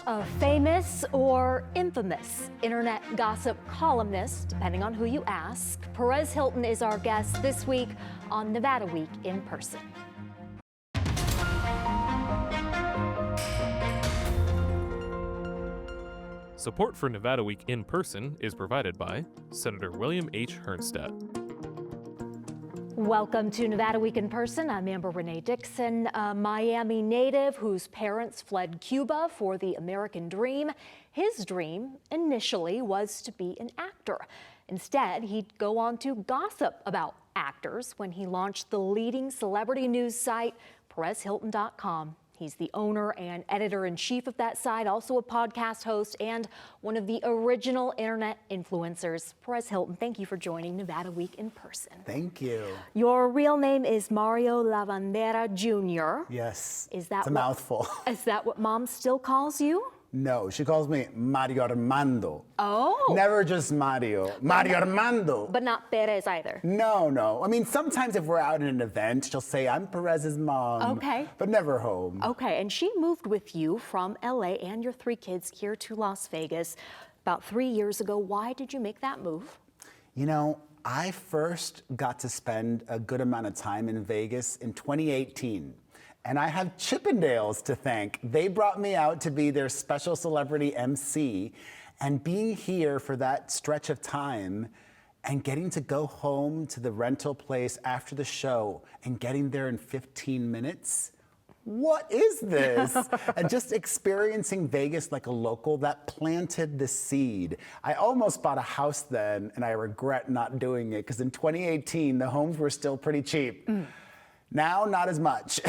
A famous or infamous internet gossip columnist, depending on who you ask. Perez Hilton is our guest this week on Nevada Week in Person. Support for Nevada Week in Person is provided by Senator William H. Hernstadt. Welcome to Nevada Week in Person. I'm Amber Renee Dixon, a Miami native whose parents fled Cuba for the American dream. His dream initially was to be an actor. Instead, he'd go on to gossip about actors when he launched the leading celebrity news site, PerezHilton.com. He's the owner and editor-in-chief of that site, also a podcast host and one of the original internet influencers. Perez Hilton, thank you for joining Nevada Week in Person. Thank you. Your real name is Mario Lavandera Jr. Yes, Is that it's a mouthful. Is that what Mom still calls you? No, she calls me Mario Armando. Oh. Never just Mario. Mario Armando. But not Perez either. No. I mean, sometimes if we're out at an event, she'll say, I'm Perez's mom. Okay. But never home. Okay, and she moved with you from LA and your 3 kids here to Las Vegas about 3 years ago. Why did you make that move? You know, I first got to spend a good amount of time in Vegas in 2018. And I have Chippendales to thank. They brought me out to be their special celebrity MC. And being here for that stretch of time and getting to go home to the rental place after the show and getting there in 15 minutes, what is this? And just experiencing Vegas like a local, that planted the seed. I almost bought a house then, and I regret not doing it, because in 2018, the homes were still pretty cheap. Now, not as much.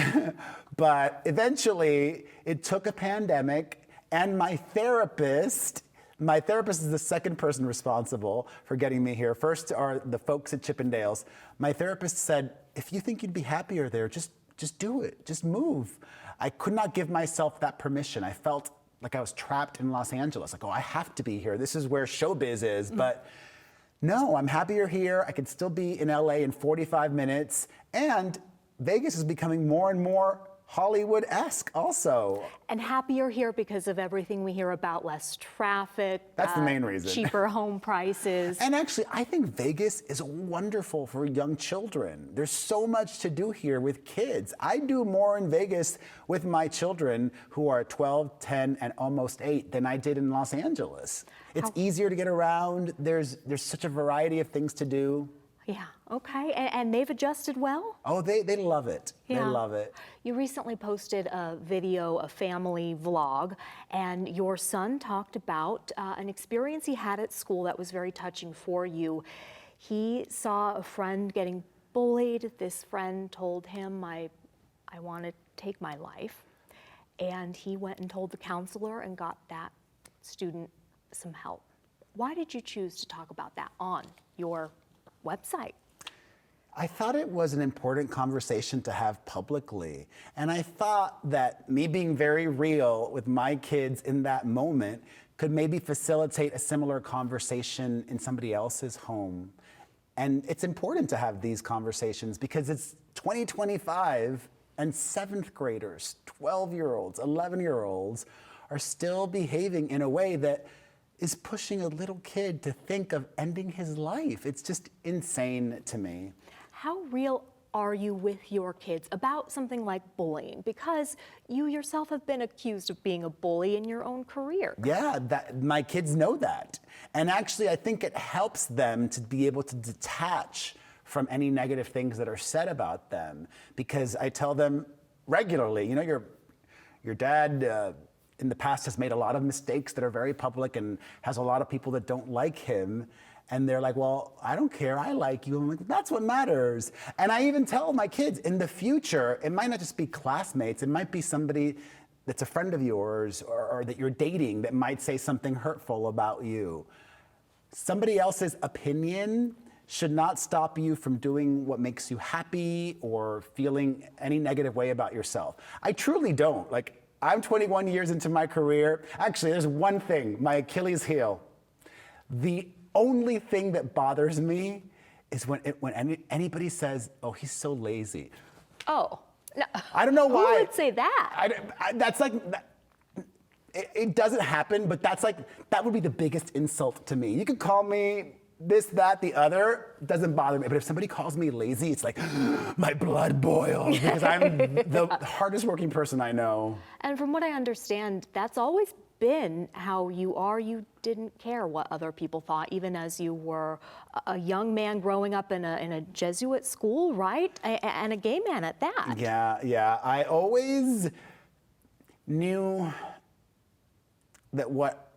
But eventually, it took a pandemic, and my therapist is the second person responsible for getting me here. First are the folks at Chippendales. My therapist said, if you think you'd be happier there, just do it, just move. I could not give myself that permission. I felt like I was trapped in Los Angeles. Like, oh, I have to be here. This is where showbiz is. But no, I'm happier here. I could still be in LA in 45 minutes. And Vegas is becoming more and more Hollywood-esque also. And happier here because of everything we hear about, less traffic. That's the main reason. Cheaper home prices. And actually, I think Vegas is wonderful for young children. There's so much to do here with kids. I do more in Vegas with my children who are 12, 10, and almost 8 than I did in Los Angeles. It's easier to get around. There's such a variety of things to do. Yeah, okay. And they've adjusted well? Oh, they love it. Yeah. They love it. You recently posted a video, a family vlog, and your son talked about an experience he had at school that was very touching for you. He saw a friend getting bullied. This friend told him, I want to take my life. And he went and told the counselor and got that student some help. Why did you choose to talk about that on your website? I thought it was an important conversation to have publicly. And I thought that me being very real with my kids in that moment could maybe facilitate a similar conversation in somebody else's home. And it's important to have these conversations because it's 2025 and 7th graders, 12-year-olds, 11-year-olds are still behaving in a way that is pushing a little kid to think of ending his life. It's just insane to me. How real are you with your kids about something like bullying? Because you yourself have been accused of being a bully in your own career. Yeah, my kids know that. And actually, I think it helps them to be able to detach from any negative things that are said about them. Because I tell them regularly, you know, your dad, in the past has made a lot of mistakes that are very public and has a lot of people that don't like him. And they're like, well, I don't care, I like you. I'm like, that's what matters. And I even tell my kids, in the future, it might not just be classmates, it might be somebody that's a friend of yours or that you're dating that might say something hurtful about you. Somebody else's opinion should not stop you from doing what makes you happy or feeling any negative way about yourself. I truly don't. Like, I'm 21 years into my career. Actually, there's one thing, my Achilles heel. The only thing that bothers me is when anybody says, oh, he's so lazy. Oh, no. I don't know why. Who would say that? That's like, it doesn't happen, but that would be the biggest insult to me. You could call me this, that, the other, doesn't bother me. But if somebody calls me lazy, it's like, my blood boils because I'm the hardest working person I know. And from what I understand, that's always been how you are. You didn't care what other people thought, even as you were a young man growing up in a Jesuit school, right? And a gay man at that. Yeah. I always knew that what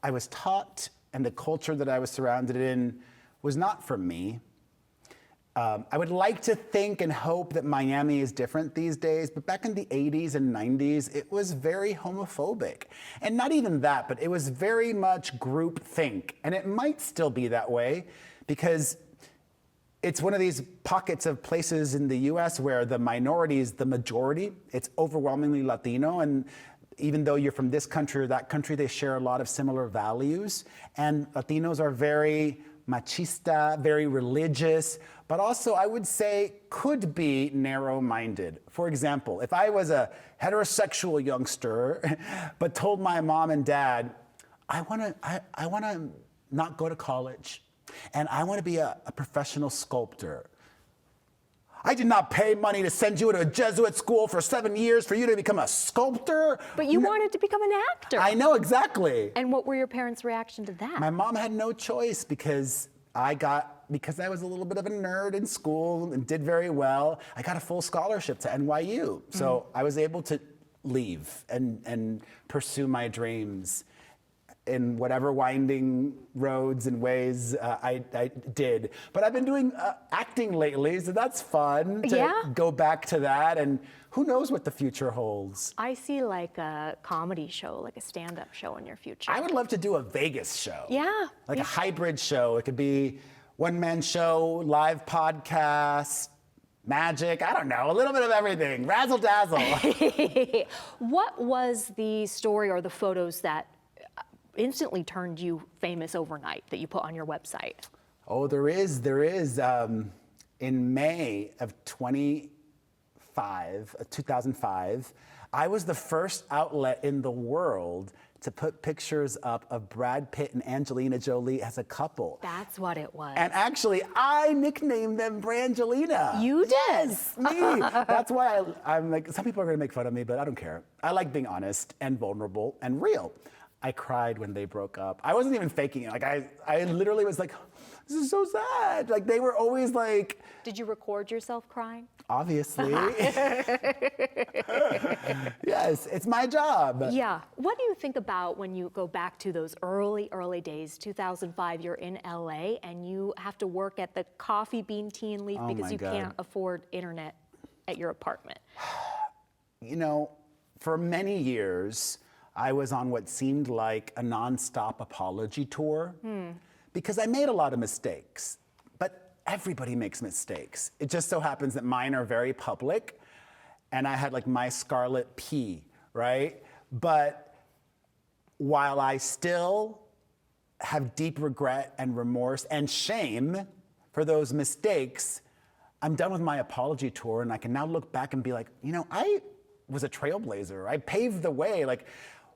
I was taught and the culture that I was surrounded in was not for me. I would like to think and hope that Miami is different these days, but back in the 80s and 90s, it was very homophobic. And not even that, but it was very much groupthink. And it might still be that way because it's one of these pockets of places in the US where the minority is the majority. It's overwhelmingly Latino, and even though you're from this country or that country, they share a lot of similar values. And Latinos are very machista, very religious, but also I would say could be narrow-minded. For example, if I was a heterosexual youngster, but told my mom and dad, I wanna not go to college, and I wanna be a professional sculptor. I did not pay money to send you to a Jesuit school for 7 years for you to become a sculptor. But you wanted to become an actor. I know, exactly. And what were your parents' reaction to that? My mom had no choice because I was a little bit of a nerd in school and did very well, I got a full scholarship to NYU. So I was able to leave and pursue my dreams in whatever winding roads and ways I did. But I've been doing acting lately, so that's fun to go back to that, and who knows what the future holds. I see like a comedy show, like a stand-up show in your future. I would love to do a Vegas show. Yeah. Like a hybrid show. It could be one-man show, live podcast, magic, I don't know, a little bit of everything, razzle dazzle. What was the story or the photos that instantly turned you famous overnight that you put on your website? Oh, there is. In May of 2005, I was the first outlet in the world to put pictures up of Brad Pitt and Angelina Jolie as a couple. That's what it was. And actually, I nicknamed them Brangelina. You did? Yes, me. That's why I'm like, some people are gonna make fun of me, but I don't care. I like being honest and vulnerable and real. I cried when they broke up. I wasn't even faking it. Like I literally was like, this is so sad. Like they were always like. Did you record yourself crying? Obviously. Yes, it's my job. Yeah. What do you think about when you go back to those early days, 2005, you're in LA and you have to work at the Coffee Bean Tea and Leaf because you can't afford internet at your apartment? You know, for many years, I was on what seemed like a nonstop apology tour because I made a lot of mistakes, but everybody makes mistakes. It just so happens that mine are very public, and I had like my scarlet P, right? But while I still have deep regret and remorse and shame for those mistakes, I'm done with my apology tour, and I can now look back and be like, you know, I was a trailblazer. I paved the way. Like,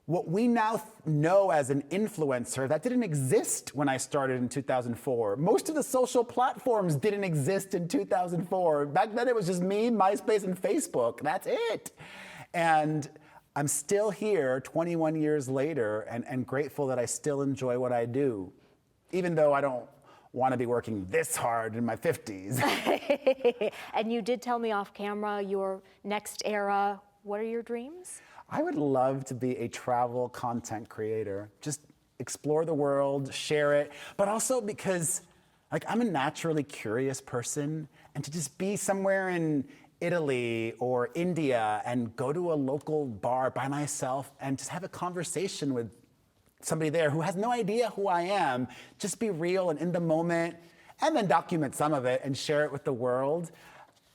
what we now know as an influencer, that didn't exist when I started in 2004. Most of the social platforms didn't exist in 2004. Back then it was just me, MySpace, and Facebook. That's it. And I'm still here 21 years later and grateful that I still enjoy what I do, even though I don't want to be working this hard in my 50s. And you did tell me off camera your next era. What are your dreams? I would love to be a travel content creator. Just explore the world, share it, but also because like I'm a naturally curious person, and to just be somewhere in Italy or India and go to a local bar by myself and just have a conversation with somebody there who has no idea who I am, just be real and in the moment, and then document some of it and share it with the world.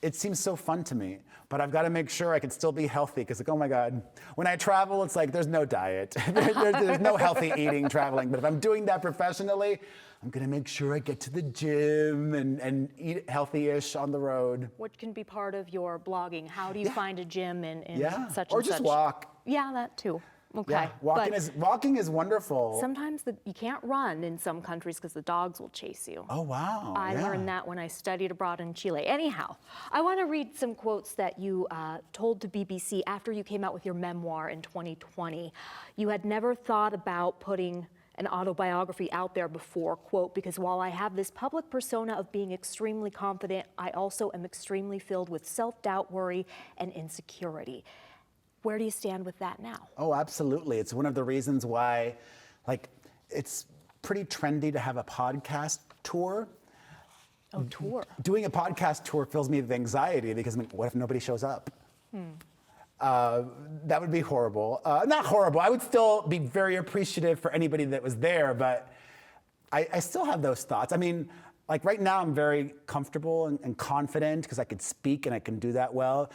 It seems so fun to me, but I've got to make sure I can still be healthy because, like, oh my God, when I travel, it's like there's no diet. there's no healthy eating traveling. But if I'm doing that professionally, I'm going to make sure I get to the gym and eat healthy-ish on the road. What can be part of your blogging? How do you find a gym in such and such? Or just walk. Yeah, that too. Okay. Yeah, walking is wonderful. Sometimes you can't run in some countries because the dogs will chase you. Oh, wow. I yeah. learned that when I studied abroad in Chile. Anyhow, I want to read some quotes that you told to BBC after you came out with your memoir in 2020. You had never thought about putting an autobiography out there before, quote, because while I have this public persona of being extremely confident, I also am extremely filled with self-doubt, worry, and insecurity. Where do you stand with that now? Oh, absolutely. It's one of the reasons why, like, it's pretty trendy to have a podcast tour. Oh, tour. Doing a podcast tour fills me with anxiety because, I mean, what if nobody shows up? That would be horrible. Not horrible. I would still be very appreciative for anybody that was there, but I still have those thoughts. I mean, like right now I'm very comfortable and confident because I could speak and I can do that well.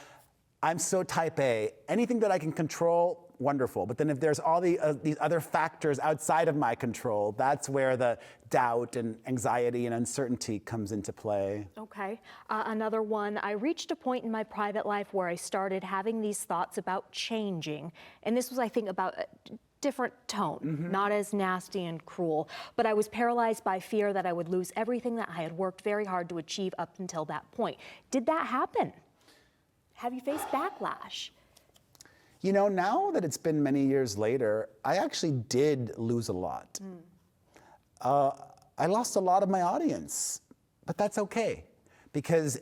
I'm so type A. Anything that I can control, wonderful. But then if there's all these other factors outside of my control, that's where the doubt and anxiety and uncertainty comes into play. Okay. Another one, I reached a point in my private life where I started having these thoughts about changing. And this was, I think, about a different tone, not as nasty and cruel. But I was paralyzed by fear that I would lose everything that I had worked very hard to achieve up until that point. Did that happen? Have you faced backlash? You know, now that it's been many years later, I actually did lose a lot. I lost a lot of my audience, but that's okay. Because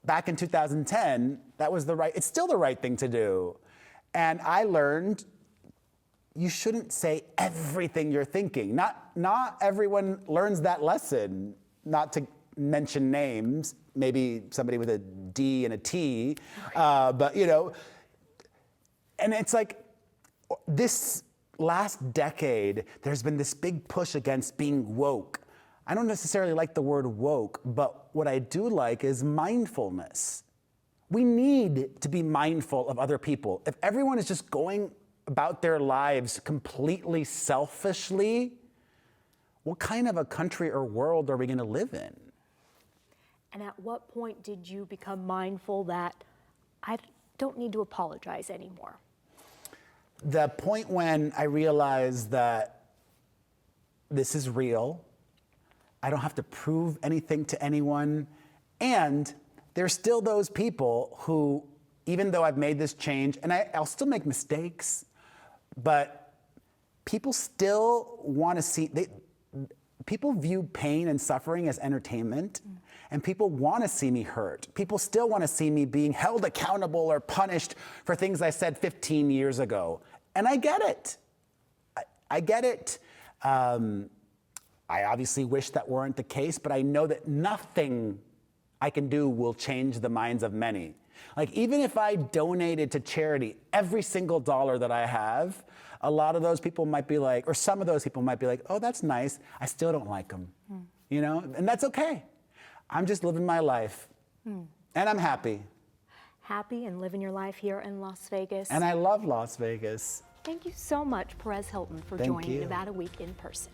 back in 2010, it's still the right thing to do. And I learned you shouldn't say everything you're thinking. Not everyone learns that lesson, not to mention names, maybe somebody with a D and a T, but you know, and it's like this last decade, there's been this big push against being woke. I don't necessarily like the word woke, but what I do like is mindfulness. We need to be mindful of other people. If everyone is just going about their lives completely selfishly, what kind of a country or world are we going to live in? And at what point did you become mindful that I don't need to apologize anymore? The point when I realized that this is real, I don't have to prove anything to anyone, and there's still those people who, even though I've made this change, and I'll still make mistakes, but people still want to see, people view pain and suffering as entertainment, and people want to see me hurt. People still want to see me being held accountable or punished for things I said 15 years ago. And I get it. I get it. I obviously wish that weren't the case, but I know that nothing I can do will change the minds of many. Like, even if I donated to charity every single dollar that I have, a lot of those people might be like, or some of those people might be like, oh, that's nice. I still don't like them, you know? And that's okay. I'm just living my life, and I'm happy. Happy and living your life here in Las Vegas. And I love Las Vegas. Thank you so much, Perez Hilton, for Thank joining you. Nevada Week in person.